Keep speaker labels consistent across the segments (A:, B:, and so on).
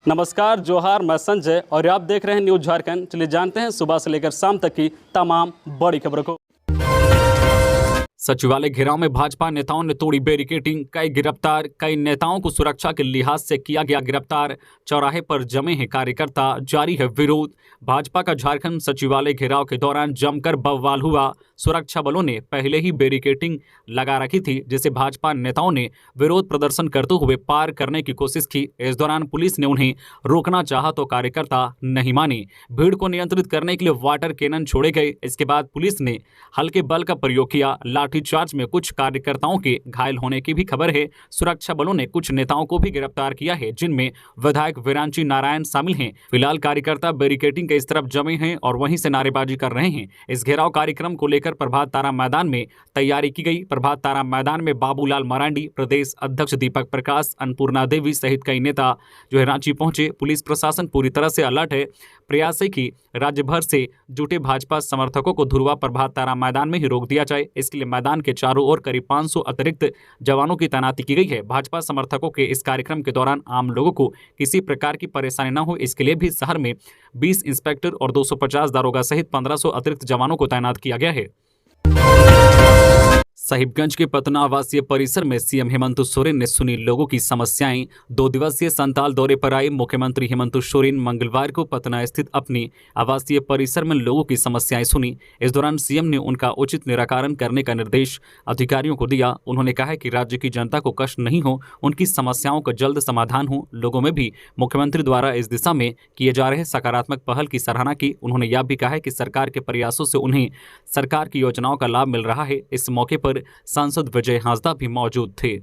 A: नमस्कार, जोहार, मैं संजय और आप देख रहे हैं न्यूज झारखंड। चलिए जानते हैं सुबह से लेकर शाम तक की तमाम बड़ी खबरों को। सचिवालय घेराव में भाजपा नेताओं ने तोड़ी बैरिकेडिंग, कई गिरफ्तार। कई नेताओं को सुरक्षा के लिहाज से किया गया गिरफ्तार। चौराहे पर जमे हैं कार्यकर्ता, जारी है विरोध। भाजपा का झारखंड सचिवालय घेराव के दौरान जमकर बवाल हुआ। सुरक्षा बलों ने पहले ही बैरिकेडिंग लगा रखी थी, जिसे भाजपा नेताओं ने विरोध प्रदर्शन करते हुए पार करने की कोशिश की। इस दौरान पुलिस ने उन्हें रोकना चाहा तो कार्यकर्ता नहीं माने। भीड़ को नियंत्रित करने के लिए वाटर कैनन छोड़े गए। इसके बाद पुलिस ने हल्के बल का प्रयोग किया। लाठीचार्ज में कुछ कार्यकर्ताओं के घायल होने की भी खबर है। सुरक्षा बलों ने कुछ नेताओं को भी गिरफ्तार किया है, जिनमें विधायक विरांची नारायण शामिल हैं। फिलहाल कार्यकर्ता बैरिकेडिंग के इस तरफ जमे हैं और वहीं से नारेबाजी कर रहे हैं। इस घेराव कार्यक्रम को लेकर प्रभात तारा मैदान में तैयारी की गई। प्रभात तारा मैदान में बाबूलाल मरांडी, प्रदेश अध्यक्ष दीपक प्रकाश, अन्नपूर्णा देवी सहित कई नेता जो है रांची पहुंचे। पुलिस प्रशासन पूरी तरह से अलर्ट है। प्रयास है कि राज्य भर से जुटे भाजपा समर्थकों को धुरवा प्रभात तारा मैदान में ही रोक दिया जाए। इसके लिए मैदान के चारों ओर करीब 500 अतिरिक्त जवानों की तैनाती की गई है। भाजपा समर्थकों के इस कार्यक्रम के दौरान आम लोगों को किसी प्रकार की परेशानी न हो, इसके लिए भी शहर में 20 इंस्पेक्टर और 250 दारोगा सहित 1500 अतिरिक्त जवानों को तैनात किया गया है। साहिबगंज के पतना आवासीय परिसर में सीएम हेमंत सोरेन ने सुनी लोगों की समस्याएं। 2 दिवसीय संताल दौरे पर आए मुख्यमंत्री हेमंत सोरेन मंगलवार को पतना स्थित अपनी आवासीय परिसर में लोगों की समस्याएं सुनी। इस दौरान सीएम ने उनका उचित निराकरण करने का निर्देश अधिकारियों को दिया। उन्होंने कहा कि राज्य की जनता को कष्ट नहीं हो, उनकी समस्याओं का जल्द समाधान हो। लोगों में भी मुख्यमंत्री द्वारा इस दिशा में किए जा रहे सकारात्मक पहल की सराहना की। उन्होंने यह भी कहा कि सरकार के प्रयासों से उन्हें सरकार की योजनाओं का लाभ मिल रहा है। इस मौके पर सांसद विजय हांसदा भी मौजूद थे।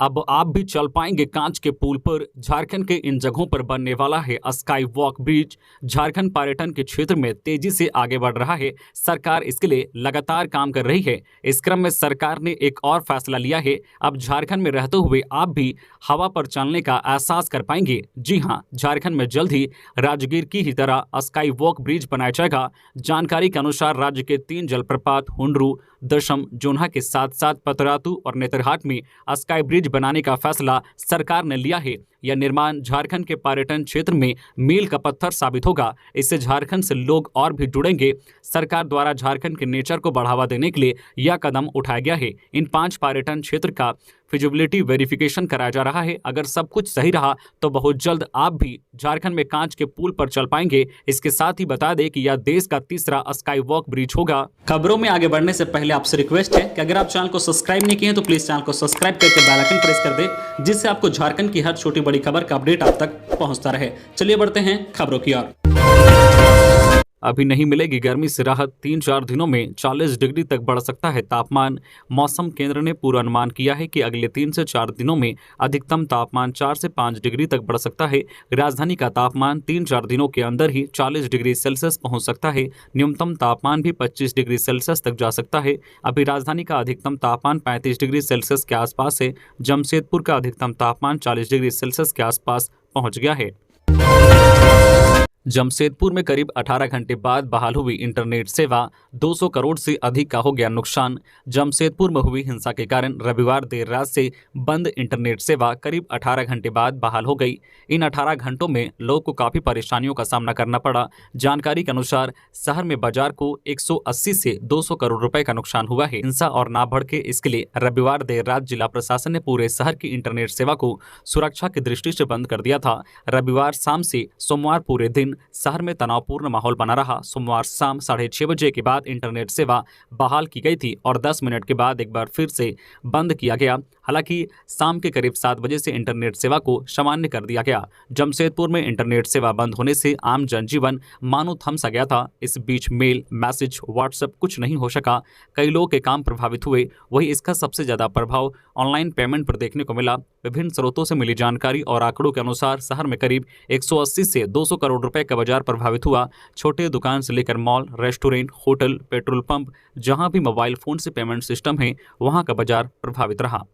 A: अब आप भी चल पाएंगे कांच के पुल पर। झारखंड के इन जगहों पर बनने वाला है स्काई वॉक ब्रिज। झारखंड पर्यटन के क्षेत्र में तेजी से आगे बढ़ रहा है। सरकार इसके लिए लगातार काम कर रही है। इस क्रम में सरकार ने एक और फैसला लिया है। अब झारखंड में रहते हुए आप भी हवा पर चलने का एहसास कर पाएंगे। जी हाँ, झारखंड में जल्द ही राजगीर की ही तरह स्काई वॉक ब्रिज बनाया जाएगा। जानकारी के अनुसार राज्य के 3 जलप्रपात हुंडरू, दशम, जोन्हा के साथ साथ पतरातू और नेतरहाट में स्काई ब्रिज बनाने का फैसला सरकार ने लिया है। यह निर्माण झारखंड के पर्यटन क्षेत्र में मील का पत्थर साबित होगा। इससे झारखंड से लोग और भी जुड़ेंगे। सरकार द्वारा झारखंड के नेचर को बढ़ावा देने के लिए यह कदम उठाया गया है। इन 5 पर्यटन क्षेत्र का फिजिबिलिटी वेरिफिकेशन कराया जा रहा है। अगर सब कुछ सही रहा तो बहुत जल्द आप भी झारखंड में कांच के पुल पर चल पाएंगे। इसके साथ ही बता दें कि यह देश का तीसरा स्काई वॉक ब्रिज होगा। खबरों में आगे बढ़ने से पहले आपसे रिक्वेस्ट है कि अगर आप चैनल को सब्सक्राइब नहीं किए हैं तो प्लीज चैनल को सब्सक्राइब करके बेल आइकन प्रेस कर दे, जिससे आपको झारखंड की हर छोटी बड़ी खबर का अपडेट आप तक पहुंचता रहे। चलिए बढ़ते हैं खबरों की ओर। अभी नहीं मिलेगी गर्मी से राहत। 3-4 दिनों में 40 डिग्री तक बढ़ सकता है तापमान। मौसम केंद्र ने पूर्वानुमान किया है कि अगले 3 से 4 दिनों में अधिकतम तापमान 4 से 5 डिग्री तक बढ़ सकता है। राजधानी का तापमान 3-4 दिनों के अंदर ही 40 डिग्री सेल्सियस पहुंच सकता है। न्यूनतम तापमान भी 25 डिग्री सेल्सियस तक जा सकता है। अभी राजधानी का अधिकतम तापमान 35 डिग्री सेल्सियस के आसपास है। जमशेदपुर का अधिकतम तापमान 40 डिग्री सेल्सियस के आसपास पहुंच गया है। जमशेदपुर में करीब 18 घंटे बाद बहाल हुई इंटरनेट सेवा। 200 करोड़ से अधिक का हो गया नुकसान। जमशेदपुर में हुई हिंसा के कारण रविवार देर रात से बंद इंटरनेट सेवा करीब 18 घंटे बाद बहाल हो गई। इन 18 घंटों में लोगों को काफी परेशानियों का सामना करना पड़ा। जानकारी के अनुसार शहर में बाजार को 180 से 200 करोड़ रुपए का नुकसान हुआ है। हिंसा और ना भड़के, इसके लिए रविवार देर रात जिला प्रशासन ने पूरे शहर की इंटरनेट सेवा को सुरक्षा की दृष्टि से बंद कर दिया था। रविवार शाम से सोमवार पूरे दिन शहर में तनावपूर्ण माहौल बना रहा। सोमवार शाम 6:30 बजे के बाद इंटरनेट सेवा बहाल की गई थी और 10 मिनट के बाद एक बार फिर से बंद किया गया। हालांकि शाम के करीब 7 बजे से इंटरनेट सेवा को सामान्य कर दिया गया। जमशेदपुर में इंटरनेट सेवा बंद होने से आम जनजीवन मानो थम सा गया था। इस बीच मेल, मैसेज, व्हाट्सएप कुछ नहीं हो सका। कई लोगों के काम प्रभावित हुए। वहीं इसका सबसे ज्यादा प्रभाव ऑनलाइन पेमेंट पर देखने को मिला। विभिन्न स्रोतों से मिली जानकारी और आंकड़ों के अनुसार शहर में करीब 180 से 200 करोड़ रुपए का बाजार प्रभावित हुआ। छोटे दुकान से लेकर mall, restaurant, hotel, petrol pump, जहां भी मोबाइल फोन से पेमेंट सिस्टम है, वहां का बाजार प्रभावित रहा।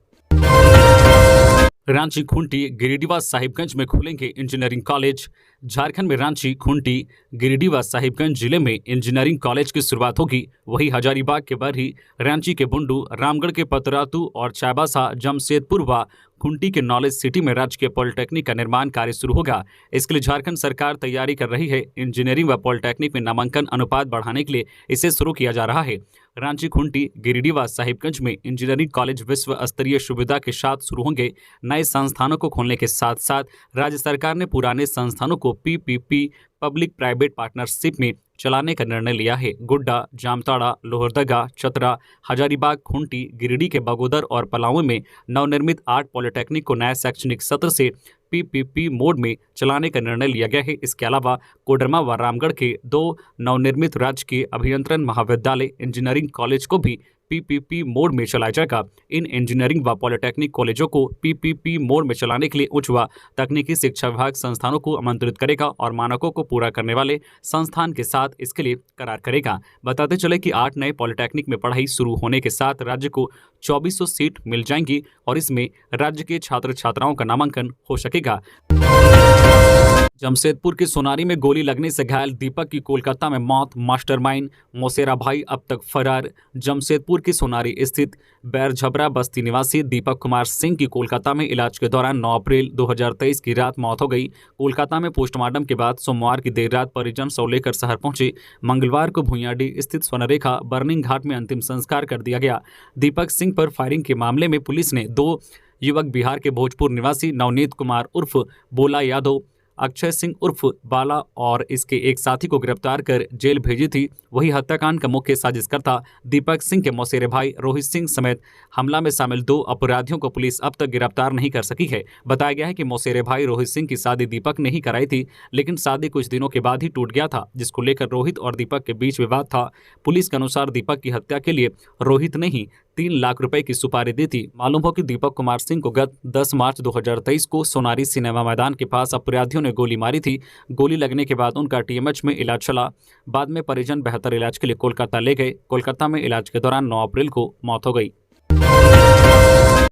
A: रांची, खूंटी, गिरिडीह व साहिबगंज में खुलेंगे इंजीनियरिंग कॉलेज। झारखंड में रांची, खूंटी, गिरिडीह व साहिबगंज जिले में इंजीनियरिंग कॉलेज की शुरुआत होगी। वहीं हजारीबाग के बरही, रांची के बुंडू, रामगढ़ के पतरातू और चाईबासा, जमशेदपुर व खुंटी के नॉलेज सिटी में राजकीय पॉलिटेक्निक का निर्माण कार्य शुरू होगा। इसके लिए झारखंड सरकार तैयारी कर रही है। इंजीनियरिंग व पॉलिटेक्निक में नामांकन अनुपात बढ़ाने के लिए इसे शुरू किया जा रहा है। रांची, खुंटी, गिरिडीह व साहिबगंज में इंजीनियरिंग कॉलेज विश्व स्तरीय सुविधा के साथ शुरू होंगे। नए संस्थानों को खोलने के साथ साथ राज्य सरकार ने पुराने संस्थानों को पीपीपी पब्लिक प्राइवेट पार्टनरशिप में चलाने का निर्णय लिया है। गुड्डा, जामताड़ा, लोहरदगा, चतरा, हजारीबाग, खुंटी, गिरिडीह के बगोदर और पलामू में नवनिर्मित 8 पॉलिटेक्निक को नए शैक्षणिक सत्र से पीपीपी मोड में चलाने का निर्णय लिया गया है। इसके अलावा कोडरमा व रामगढ़ के 2 नवनिर्मित राजकीय अभियंत्रण महाविद्यालय इंजीनियरिंग कॉलेज को भी पीपीपी मोड में चलाया जाएगा। इन इंजीनियरिंग व पॉलिटेक्निक कॉलेजों को पीपीपी मोड में चलाने के लिए उच्च व तकनीकी शिक्षा विभाग संस्थानों को आमंत्रित करेगा और मानकों को पूरा करने वाले संस्थान के साथ इसके लिए करार करेगा। बताते चले कि 8 नए पॉलिटेक्निक में पढ़ाई शुरू होने के साथ राज्य को 2400 सीट मिल जाएंगी और इसमें राज्य के छात्र छात्राओं का नामांकन हो सकेगा। जमशेदपुर के सोनारी में गोली लगने से घायल दीपक की कोलकाता में मौत। मास्टरमाइंड मौसेरा भाई अब तक फरार। जमशेदपुर की सोनारी स्थित बैरझबरा बस्ती निवासी दीपक कुमार सिंह की कोलकाता में इलाज के दौरान 9 अप्रैल 2023 की रात मौत हो गई। कोलकाता में पोस्टमार्टम के बाद सोमवार की देर रात परिजन शव लेकर शहर पहुंचे। मंगलवार को भुइयाडीह स्थित स्वर्णरेखा बर्निंग घाट में अंतिम संस्कार कर दिया गया। दीपक सिंह पर फायरिंग के मामले में पुलिस ने 2 युवक बिहार के भोजपुर निवासी नवनीत कुमार उर्फ बोला यादव, अक्षय सिंह उर्फ बाला और इसके एक साथी को गिरफ्तार कर जेल भेजी थी। वही हत्याकांड का मुख्य साजिशकर्ता दीपक सिंह के मौसेरे भाई रोहित सिंह समेत हमला में शामिल 2 अपराधियों को पुलिस अब तक गिरफ्तार नहीं कर सकी है। बताया गया है कि मौसेरे भाई रोहित सिंह की शादी दीपक ने ही कराई थी, लेकिन शादी कुछ दिनों के बाद ही टूट गया था, जिसको लेकर रोहित और दीपक के बीच विवाद था। पुलिस के अनुसार दीपक की हत्या के लिए रोहित ने ही 3 लाख रुपए की सुपारी दी थी। मालूम हो कि दीपक कुमार सिंह को गत 10 मार्च 2023 को सोनारी सिनेमा मैदान के पास अपराधियों ने गोली मारी थी। गोली लगने के बाद उनका टीएमएच में इलाज चला। बाद में परिजन बेहतर इलाज के लिए कोलकाता ले गए। कोलकाता में इलाज के दौरान 9 अप्रैल को मौत हो गई।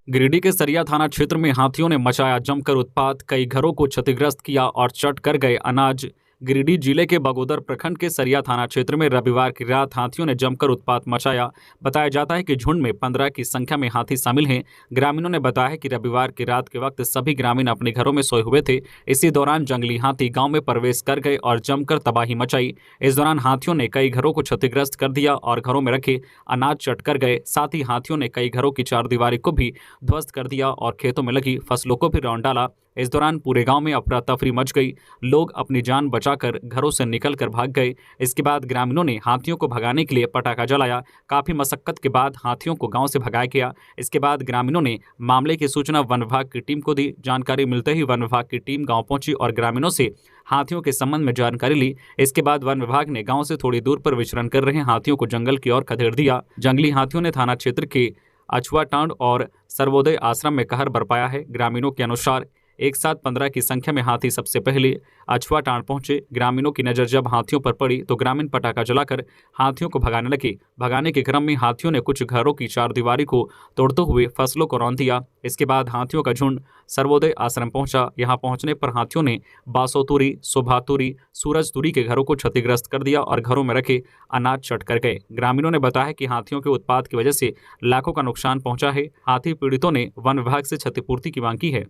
A: गिरिडीह के सरिया थाना क्षेत्र में हाथियों ने मचाया जमकर उत्पात। कई घरों को क्षतिग्रस्त किया और चट कर गए अनाज। गिरिडीह जिले के बगोदर प्रखंड के सरिया थाना क्षेत्र में रविवार की रात हाथियों ने जमकर उत्पात मचाया। बताया जाता है कि झुंड में 15 की संख्या में हाथी शामिल हैं। ग्रामीणों ने बताया है कि रविवार की रात के वक्त सभी ग्रामीण अपने घरों में सोए हुए थे। इसी दौरान जंगली हाथी गांव में प्रवेश कर गए और जमकर तबाही मचाई। इस दौरान हाथियों ने कई घरों को क्षतिग्रस्त कर दिया और घरों में रखे अनाज चट कर गए। साथ ही हाथियों ने कई घरों की चारदीवारी को भी ध्वस्त कर दिया और खेतों में लगी फसलों को भी रौंद डाला। इस दौरान पूरे गांव में अफरा तफरी मच गई। लोग अपनी जान बचाकर घरों से निकलकर भाग गए। इसके बाद ग्रामीणों ने हाथियों को भगाने के लिए पटाखा जलाया। काफी मशक्कत के बाद हाथियों को गांव से भगाया गया। इसके बाद ग्रामीणों ने मामले की सूचना वन विभाग की टीम को दी। जानकारी मिलते ही वन विभाग की टीम गांव पहुंची और ग्रामीणों से हाथियों के संबंध में जानकारी ली। इसके बाद वन विभाग ने गाँव से थोड़ी दूर पर विचरण कर रहे हाथियों को जंगल की ओर खदेड़ दिया। जंगली हाथियों ने थाना क्षेत्र के अछुआटांड और सर्वोदय आश्रम में कहर बरपाया है। ग्रामीणों के अनुसार एक साथ 15 की संख्या में हाथी सबसे पहले अछुआटांड पहुंचे। ग्रामीणों की नजर जब हाथियों पर पड़ी तो ग्रामीण पटाखा जलाकर हाथियों को भगाने लगे। भगाने के क्रम में हाथियों ने कुछ घरों की चारदीवारी को तोड़ते हुए फसलों को रौंद दिया। इसके बाद हाथियों का झुंड सर्वोदय आश्रम पहुंचा। यहां पहुंचने पर हाथियों ने बासोतुरी, शोभातुरी, सूरजतुरी के घरों को क्षतिग्रस्त कर दिया और घरों में रखे अनाज चट कर गए। ग्रामीणों ने बताया कि हाथियों के उत्पात की वजह से लाखों का नुकसान पहुंचा है। हाथी पीड़ितों ने वन विभाग से क्षतिपूर्ति की मांग की है।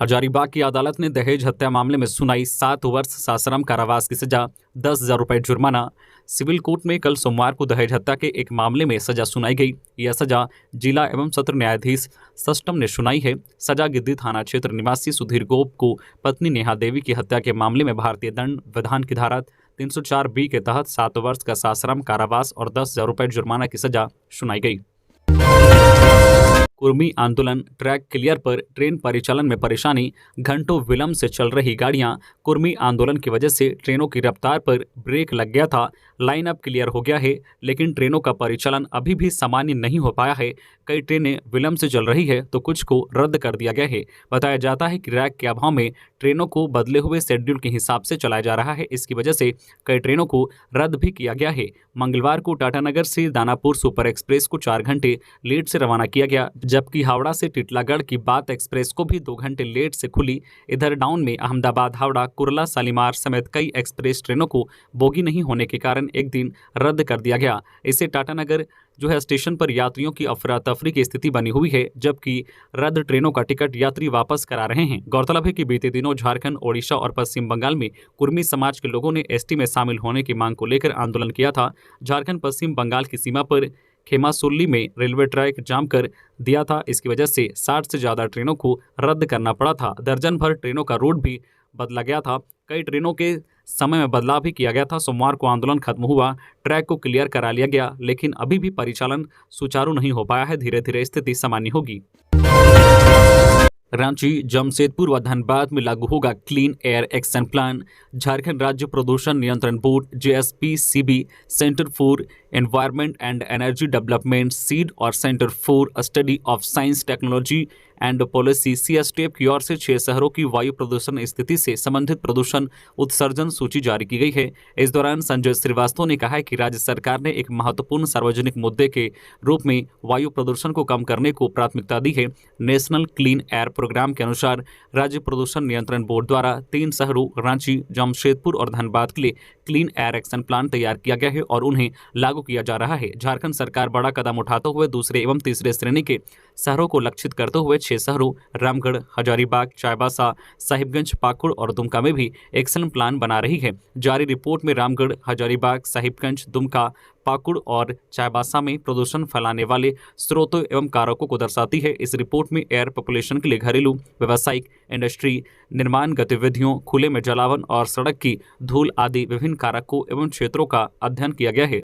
A: हजारीबाग की अदालत ने दहेज हत्या मामले में सुनाई 7 वर्ष सश्रम कारावास की सजा, 10,000 रुपये जुर्माना। सिविल कोर्ट में कल सोमवार को दहेज हत्या के एक मामले में सजा सुनाई गई। यह सजा जिला एवं सत्र न्यायाधीश सष्टम ने सुनाई है। सजा गिद्दी थाना क्षेत्र निवासी सुधीर गोप को पत्नी नेहा देवी की हत्या के मामले में भारतीय दंड विधान की धारा 304B के तहत 7 वर्ष का सश्रम कारावास और 10,000 रुपये जुर्माना की सजा सुनाई गई। कुर्मी आंदोलन, ट्रैक क्लियर पर ट्रेन परिचालन में परेशानी, घंटों विलंब से चल रही गाड़ियां। कुर्मी आंदोलन की वजह से ट्रेनों की रफ्तार पर ब्रेक लग गया था। लाइन अब क्लियर हो गया है, लेकिन ट्रेनों का परिचालन अभी भी सामान्य नहीं हो पाया है। कई ट्रेनें विलंब से चल रही है तो कुछ को रद्द कर दिया गया है। बताया जाता है कि रैक के अभाव में ट्रेनों को बदले हुए शेड्यूल के हिसाब से चलाया जा रहा है। इसकी वजह से कई ट्रेनों को रद्द भी किया गया है। मंगलवार को टाटानगर से दानापुर सुपर एक्सप्रेस को 4 घंटे लेट से रवाना किया गया, जबकि हावड़ा से टिटलागढ़ की बात एक्सप्रेस को भी 2 घंटे लेट से खुली। इधर डाउन में अहमदाबाद, हावड़ा, कुर्ला, शालीमार समेत कई एक्सप्रेस ट्रेनों को बोगी नहीं होने के कारण एक दिन रद्द कर दिया गया। इससे टाटानगर जो है स्टेशन पर यात्रियों की अफरा तफरी की स्थिति बनी हुई है, जबकि रद्द ट्रेनों का टिकट यात्री वापस करा रहे हैं। गौरतलब है कि बीते दिनों झारखंड, ओडिशा और पश्चिम बंगाल में कुर्मी समाज के लोगों ने एसटी में शामिल होने की मांग को लेकर आंदोलन किया था। झारखंड पश्चिम बंगाल की सीमा पर खेमासुल्ली में रेलवे ट्रैक जाम कर दिया था। इसकी वजह से 60 से ज्यादा ट्रेनों को रद्द करना पड़ा था। दर्जन भर ट्रेनों का रूट भी बदला गया था। कई ट्रेनों के समय में बदलाव भी किया गया था। सोमवार को आंदोलन खत्म हुआ, ट्रैक को क्लियर करा लिया गया, लेकिन अभी भी परिचालन सुचारू नहीं हो पाया है। धीरे धीरे स्थिति सामान्य होगी। रांची, जमशेदपुर व धनबाद में लागू होगा clean air action plan. Jharkhand राज्य प्रदूषण नियंत्रण board JSPCB, centre for environment and energy development CEED और centre for study of science technology and policy CSTF की ओर से 6 शहरों की वायु प्रदूषण स्थिति से संबंधित प्रदूषण उत्सर्जन सूची जारी की गई है। इस दौरान संजय श्रीवास्तव ने कहा है कि राज्य सरकार ने एक महत्वपूर्ण सार्वजनिक मुद्दे के रूप में वायु प्रदूषण को कम करने को प्राथमिकता दी है। नेशनल क्लीन एयर प्रोग्राम के अनुसार राज्य प्रदूषण नियंत्रण बोर्ड द्वारा 3 शहरों रांची, जमशेदपुर और धनबाद के लिए क्लीन एयर एक्शन प्लान तैयार किया गया है और उन्हें लागू किया जा रहा है। झारखंड सरकार बड़ा कदम उठाते हुए दूसरे एवं तीसरे श्रेणी के शहरों को लक्षित करते हुए 6 शहरों रामगढ़, हजारीबाग, चाईबासा, साहिबगंज, पाकुड़ और दुमका में भी एक्शन प्लान बना रही है। जारी रिपोर्ट में रामगढ़, हजारीबाग, साहिबगंज, दुमका, पाकुड़ और चाईबासा में प्रदूषण फैलाने वाले स्रोतों एवं कारकों को दर्शाती है। इस रिपोर्ट में एयर पॉपुलेशन के लिए घरेलू, व्यावसायिक, इंडस्ट्री, निर्माण गतिविधियों, खुले में जलावन और सड़क की धूल आदि विभिन्न कारकों एवं क्षेत्रों का अध्ययन किया गया है।